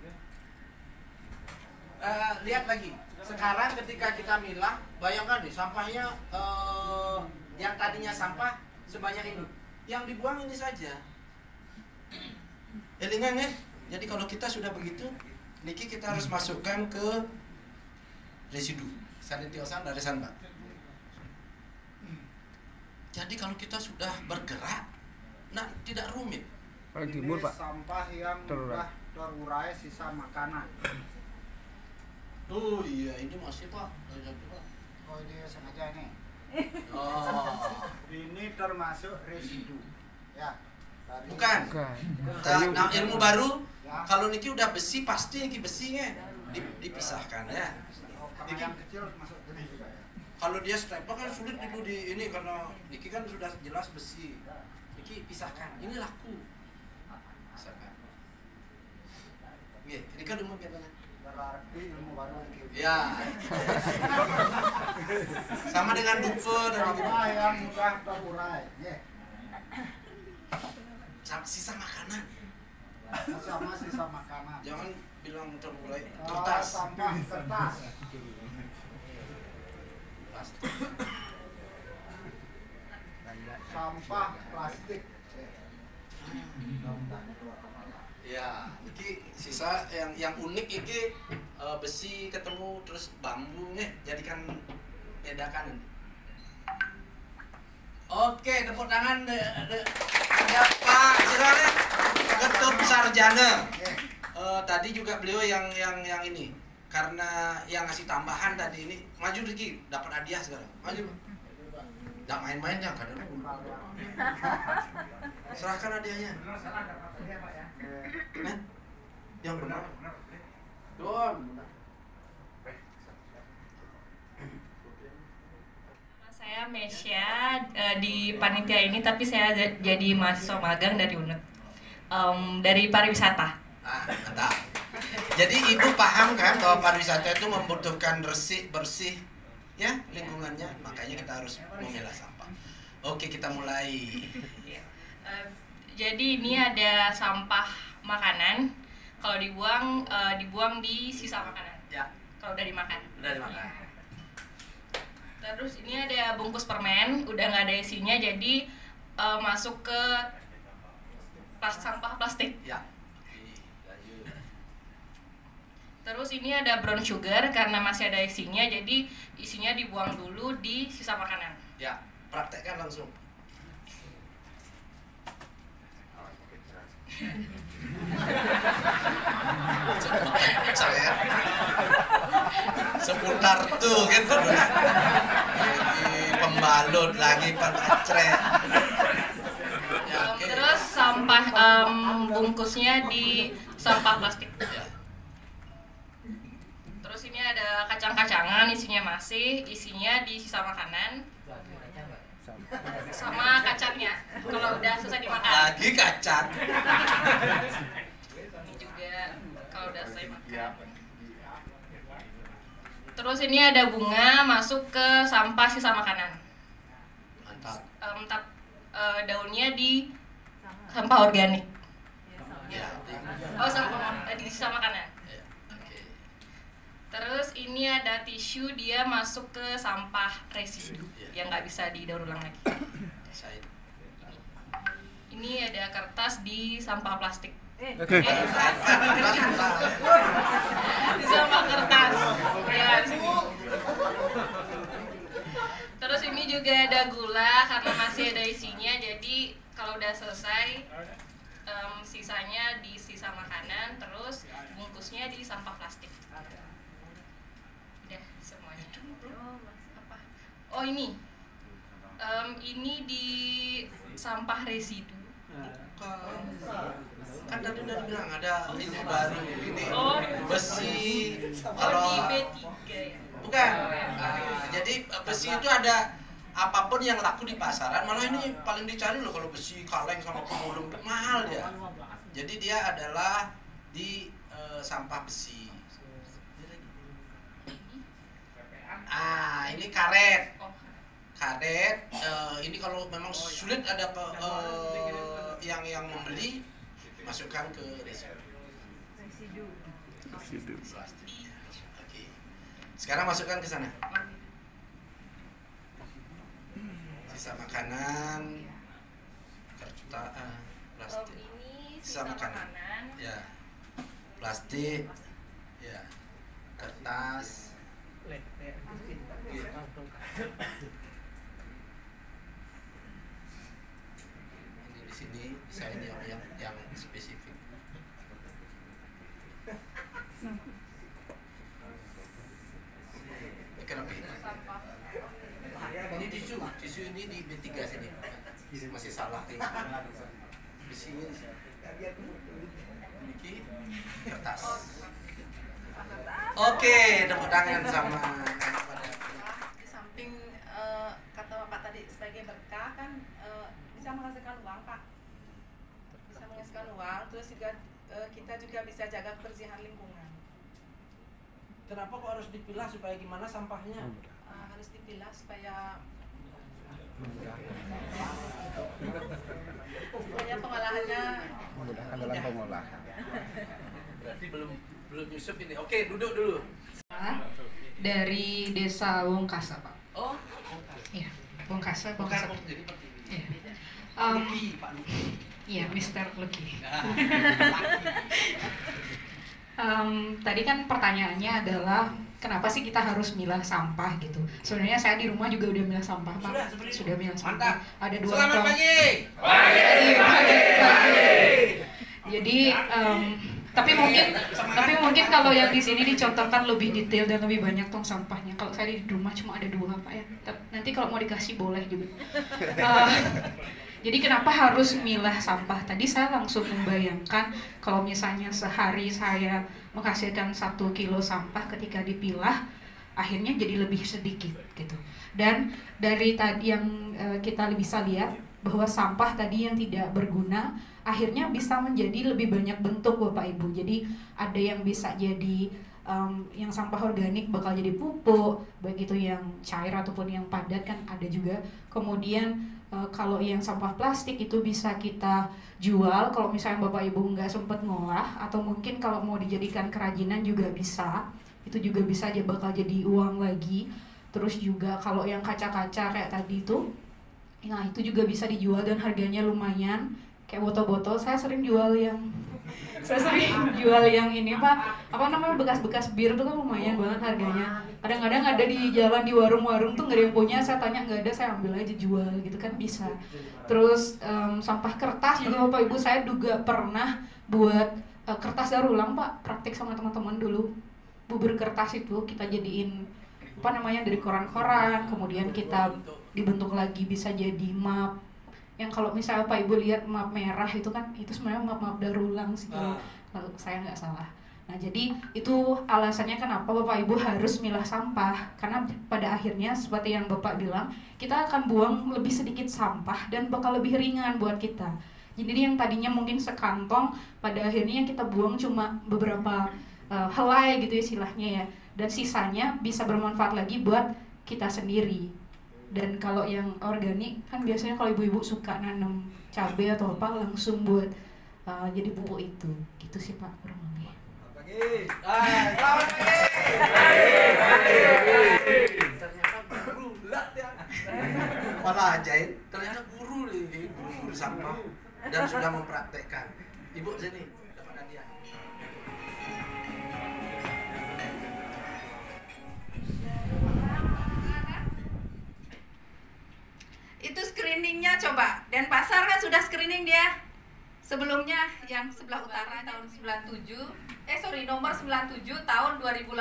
Lihat lagi. Sekarang ketika kita milah, bayangkan deh sampahnya yang tadinya sampah sebanyak ini. Yang dibuang ini saja. Elingan ya. Jadi kalau kita sudah begitu, niki kita harus masukkan ke residu. Sanitiosan dari Mbak. Jadi kalau kita sudah bergerak, tidak rumit. Paling timur Pak. Sampah yang mudah terurai, sisa makanan. Oh iya, ini masih Pak. Oh ini sengaja nih. Oh. Ini termasuk residu. Ya. Bukan. Nah, ilmu baru. Ya. Kalau niki udah besi, pasti niki besinya dipisahkan ya. Niki yang kecil masuk gini juga ya. Kalau dia stapler kan sulit dulu di ini, karena niki kan sudah jelas besi. Niki pisahkan. Ini laku. Pisahkan. Oke, ini kan ilmu biasanya. Berarti ilmu baru niki. Ya. Sama dengan dupe dan sampah yang mudah terurai. Sisa makanan. Sama sisa makanan. Jangan bilang terurai. Kertas. Sampah kertas. Sampah plastik. Ya, ini sisa yang unik ini besi ketemu terus bambu jadikan bedakan. Oke, tepuk tangan ya Pak silakan Ketut Sarjana. Tadi juga beliau yang ini karena yang ngasih tambahan tadi ini maju dikit dapat hadiah sekarang. Maju. Nggak main-main ya kadang. Serahkan hadiahnya. Yang benar. Don. Saya Mesya di panitia ini, tapi saya jadi mahasiswa magang dari UNED, dari pariwisata. Mantap. Jadi ibu paham kan bahwa pariwisata itu membutuhkan bersih ya lingkungannya, makanya kita harus memilah sampah. Oke, kita mulai. Jadi ini ada sampah makanan, kalau dibuang di sisa makanan. Ya. Kalau udah dimakan. Udah dimakan. Terus ini ada bungkus permen, udah nggak ada isinya, jadi masuk ke sampah plastik. Ya. Terus ini ada brown sugar, karena masih ada isinya, jadi isinya dibuang dulu di sisa makanan. Ya, praktekkan langsung. Saya seputar tuh gitu lagi pembalut lagi pengacret. Terus sampah bungkusnya di sampah plastik. Terus ini ada kacang-kacangan, isinya di sisa makanan sama kacangnya kalau udah selesai dimakan. Lagi kacang. Ini juga kalau udah selesai makan. Terus ini ada bunga masuk ke sampah sisa makanan. Mantap. Daunnya di sampah organik. Ya. Sampah di sisa makanan. Terus ini ada tisu, dia masuk ke sampah residu yang nggak bisa didaur ulang lagi. Ini ada kertas di sampah plastik. Di sampah kertas. Terus ini juga ada gula karena masih ada isinya, jadi kalau udah selesai sisanya di sisa makanan, terus bungkusnya di sampah plastik. Udah semuanya. Oh ini di sampah residu. Kan tadi udah bilang ada ini baru ini besi. Kalau di B3 ya. Bukan. Jadi besi itu ada apapun yang laku di pasaran, malah ini paling dicari loh kalau besi kaleng sama pemulung mahal ya. Jadi dia adalah di sampah besi. Ini karet. Ini kalau memang sulit ada yang membeli, masukkan ke residu. Oke. Sekarang masukkan ke sana. Sisa makanan, plastik. Sisa makanan. Ya. Plastik. Ya. Kertas. Ini di sini saya yang spesifik. Kenapa ini? Ini tisu ini di B3 sini. Masih salah ini. Di sini. Ini kertas. Oke, tepuk tangan sama. Di samping kata Bapak tadi sebagai berkah kan bisa menghasilkan uang, Pak. Bisa menghasilkan uang, terus juga kita juga bisa jaga kebersihan lingkungan. Kenapa kok harus dipilah supaya gimana sampahnya? Harus dipilah supaya pengolahannya Memudahkan dalam pengolahan. Berarti belum nyusup ini. Oke, duduk dulu. Dari Desa Wongkasa, Pak. Oh, Iya, Wongkasa. Jadi Iya. Pak Luki. Iya, Mr. Lucky. Tadi kan pertanyaannya adalah kenapa sih kita harus milah sampah gitu. Sebenarnya saya di rumah juga udah milah sampah, Pak. Sudah milah sampah. Ada 2 Selamat tong. pagi. Pagi. Jadi tapi mungkin kalau yang di sini dicontohkan lebih detail dan lebih banyak tong sampahnya. Kalau saya di rumah cuma ada 2, Pak ya. Nanti kalau mau dikasih boleh juga. Jadi kenapa harus milah sampah? Tadi saya langsung membayangkan kalau misalnya sehari saya menghasilkan 1 kilo sampah ketika dipilah, akhirnya jadi lebih sedikit gitu. Dan dari tadi yang kita bisa lihat bahwa sampah tadi yang tidak berguna akhirnya bisa menjadi lebih banyak bentuk, Bapak Ibu. Jadi ada yang bisa jadi yang sampah organik bakal jadi pupuk, baik itu yang cair ataupun yang padat kan ada juga. Kemudian kalau yang sampah plastik itu bisa kita jual kalau misalnya Bapak Ibu nggak sempat ngolah, atau mungkin kalau mau dijadikan kerajinan juga bisa, itu juga bisa aja bakal jadi uang lagi. Terus juga kalau yang kaca-kaca kayak tadi itu, nah itu juga bisa dijual dan harganya lumayan. Kayak botol-botol saya sering jual yang ini Pak, apa namanya, bekas-bekas bir tuh kan lumayan banget harganya. Kadang-kadang ada di jalan, di warung-warung tuh nggak ada yang punya, saya tanya nggak ada, saya ambil aja jual gitu kan bisa. Terus sampah kertas juga Bapak Ibu, saya juga pernah buat kertas daur ulang Pak, praktik sama teman-teman dulu. Bubur kertas itu kita jadiin apa namanya dari koran-koran, kemudian kita dibentuk lagi bisa jadi map. Yang kalau misalnya Pak Ibu lihat map merah itu kan, itu sebenarnya map daur ulang sih kalau saya nggak salah. Nah jadi itu alasannya kenapa Bapak Ibu harus milah sampah, karena pada akhirnya seperti yang Bapak bilang, kita akan buang lebih sedikit sampah dan bakal lebih ringan buat kita. Jadi yang tadinya mungkin sekantong, pada akhirnya kita buang cuma beberapa helai gitu istilahnya ya, dan sisanya bisa bermanfaat lagi buat kita sendiri. Dan kalau yang organik kan biasanya kalau ibu-ibu suka nanam cabai atau apa langsung buat jadi pupuk itu. Gitu sih Pak kurang lebih. Ternyata guru lah ya. Malah ajaib, ternyata guru sampah dan sudah mempraktekkan. Ibu sini, dapat hadiah. Itu screeningnya coba, dan pasar kan sudah screening dia. Sebelumnya yang sebelah utara tahun 97, nomor 97 tahun 2018.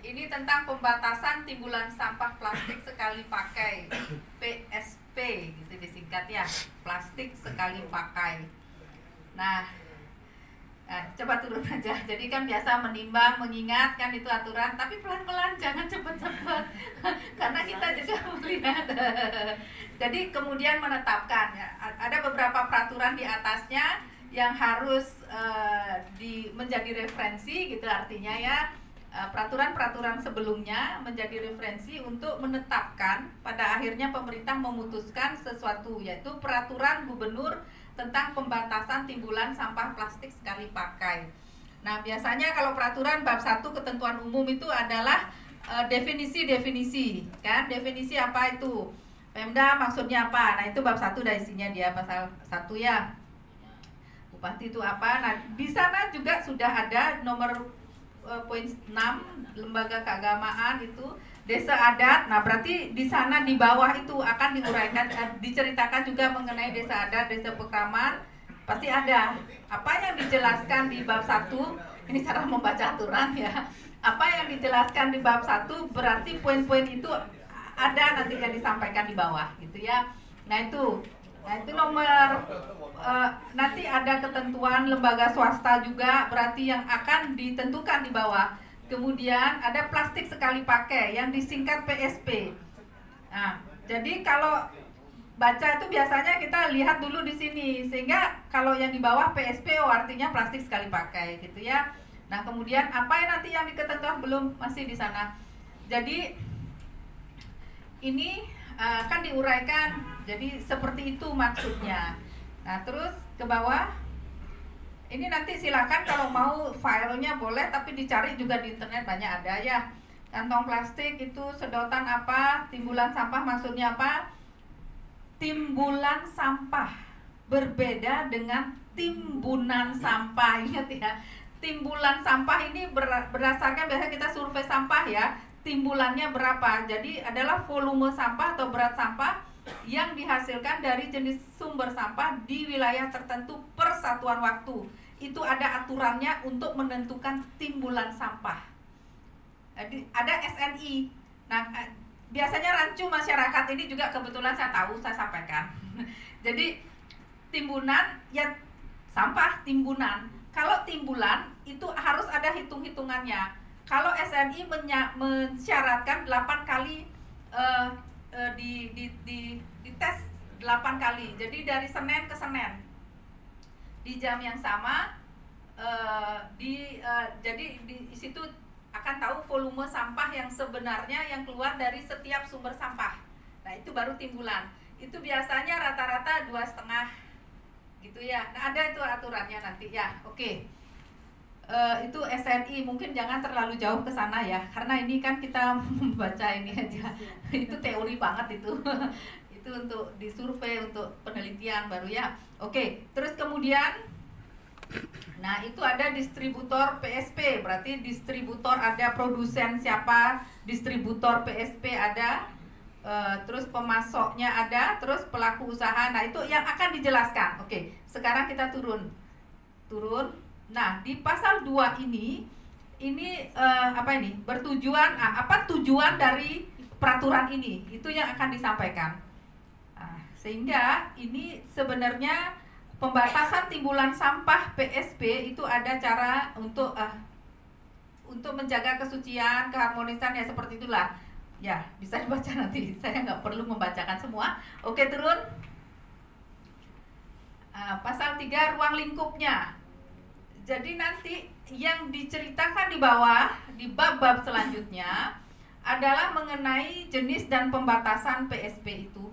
Ini tentang pembatasan timbulan sampah plastik sekali pakai, PSP gitu disingkat ya, plastik sekali pakai. Nah, coba turun aja. Jadi kan biasa menimbang, mengingat kan itu aturan, tapi pelan-pelan, jangan cepet-cepet karena kita juga melihat. Jadi kemudian menetapkan ya, ada beberapa peraturan di atasnya yang harus menjadi referensi gitu, artinya ya peraturan-peraturan sebelumnya menjadi referensi untuk menetapkan, pada akhirnya pemerintah memutuskan sesuatu, yaitu peraturan gubernur tentang pembatasan timbulan sampah plastik sekali pakai. Nah, biasanya kalau peraturan bab 1 ketentuan umum itu adalah definisi-definisi, kan? Definisi apa itu? Pemda maksudnya apa? Nah, itu bab 1 dari isinya dia pasal 1 ya. Bupati itu apa? Nah, di sana juga sudah ada nomor poin 6 lembaga keagamaan itu desa adat. Nah, berarti di sana di bawah itu akan diuraikan, diceritakan juga mengenai desa adat, desa pekraman. Pasti ada. Apa yang dijelaskan di bab 1, ini cara membaca aturan ya. Apa yang dijelaskan di bab 1 berarti poin-poin itu ada nanti yang disampaikan di bawah gitu ya. Nah, itu nomor nanti ada ketentuan lembaga swasta juga, berarti yang akan ditentukan di bawah. Kemudian ada plastik sekali pakai yang disingkat PSP. Nah, jadi kalau baca itu biasanya kita lihat dulu di sini, sehingga kalau yang di bawah PSP artinya plastik sekali pakai gitu ya. Nah, kemudian apa yang nanti yang diketentukan belum, masih di sana. Jadi ini kan diuraikan, jadi seperti itu maksudnya. Nah, terus ke bawah ini nanti silakan kalau mau filenya boleh, tapi dicari juga di internet banyak ada ya. Kantong plastik itu sedotan apa, timbulan sampah maksudnya apa? Timbulan sampah berbeda dengan timbunan sampah, ingat ya. timbulan sampah ini berdasarkan biasanya kita survei sampah ya, timbulannya berapa. Jadi adalah volume sampah atau berat sampah yang dihasilkan dari jenis sumber sampah di wilayah tertentu per satuan waktu. Itu ada aturannya untuk menentukan timbulan sampah. Jadi ada SNI. Nah, biasanya rancu masyarakat ini juga kebetulan saya tahu, saya sampaikan. Jadi timbunan ya sampah timbunan. Kalau timbulan itu harus ada hitung-hitungannya. Kalau SNI mensyaratkan 8 kali di tes 8 kali. Jadi dari Senin ke Senin di jam yang sama. Jadi di situ akan tahu volume sampah yang sebenarnya yang keluar dari setiap sumber sampah. Nah, itu baru timbulan. Itu biasanya rata-rata 2,5 gitu ya. Nah, ada itu aturannya nanti ya. Oke. Itu SNI, mungkin jangan terlalu jauh ke sana ya, karena ini kan kita membaca ini aja. Itu teori banget itu. Itu untuk disurvei, untuk penelitian baru ya. Oke, terus kemudian nah itu ada distributor PSP, berarti distributor ada produsen siapa, distributor PSP ada, terus pemasoknya ada, terus pelaku usaha. Nah itu yang akan dijelaskan. Oke, sekarang kita turun. Nah di pasal 2 ini apa ini bertujuan, apa tujuan dari peraturan ini, itu yang akan disampaikan. Nah, sehingga ini sebenarnya pembatasan timbulan sampah PSP itu ada cara untuk menjaga kesucian, keharmonisan ya, seperti itulah. Ya, bisa dibaca nanti. Saya nggak perlu membacakan semua. Oke, turun. Pasal 3 ruang lingkupnya. Jadi nanti yang diceritakan di bawah di bab-bab selanjutnya adalah mengenai jenis dan pembatasan PSP itu.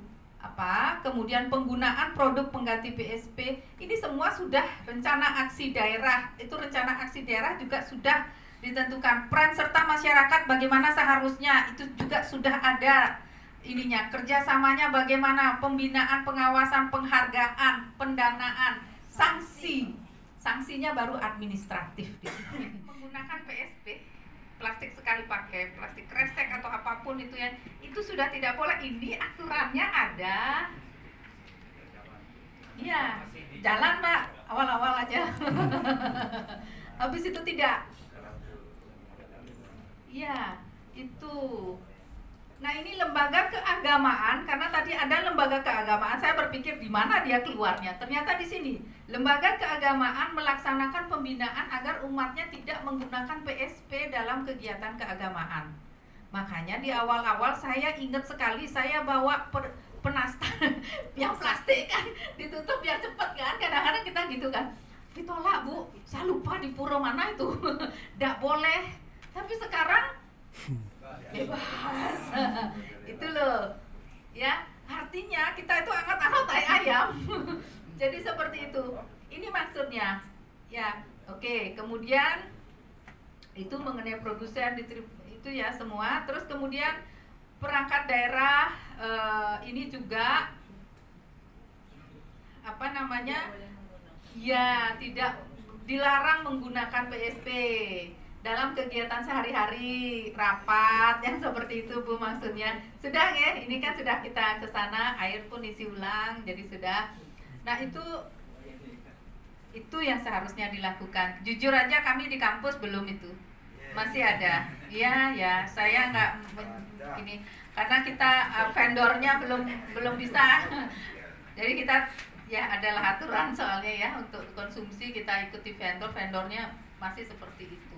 Kemudian penggunaan produk pengganti PSP, ini semua sudah rencana aksi daerah. Itu rencana aksi daerah juga sudah ditentukan. Peran serta masyarakat bagaimana seharusnya, itu juga sudah ada ininya. Kerjasamanya bagaimana, pembinaan, pengawasan, penghargaan, pendanaan, sanksinya baru administratif. Menggunakan PSP, plastik sekali pakai, plastik kresek atau apapun itu ya, itu sudah tidak boleh. Ini aturannya ada. Iya, jalan Mbak, awal-awal aja. Habis itu tidak. Iya, itu. Nah ini lembaga keagamaan, karena tadi ada lembaga keagamaan, saya berpikir di mana dia keluarnya. Ternyata di sini, lembaga keagamaan melaksanakan pembinaan agar umatnya tidak menggunakan PSP dalam kegiatan keagamaan. Makanya di awal-awal saya ingat sekali, saya bawa penastar yang plastik kan, ditutup biar cepet kan. Kadang-kadang kita gitu kan, ditolak Bu, saya lupa di pura mana itu, tidak boleh. Tapi sekarang bebas. Itu loh ya, artinya kita itu angkat-angkat tai ayam. Jadi seperti itu, ini maksudnya ya. Oke, kemudian itu mengenai produsen, itu ya semua. Terus kemudian perangkat daerah, ini juga apa namanya ya, tidak dilarang menggunakan PSP dalam kegiatan sehari-hari, rapat yang seperti itu Bu, maksudnya. Sudah ya, ini kan sudah kita ke sana, air pun isi ulang, jadi sudah. Nah, itu yang seharusnya dilakukan. Jujur aja kami di kampus belum itu. Masih ada. Iya, ya, saya nggak ini karena kita vendornya belum bisa. Jadi kita ya adalah aturan soalnya ya, untuk konsumsi kita ikuti vendornya masih seperti itu.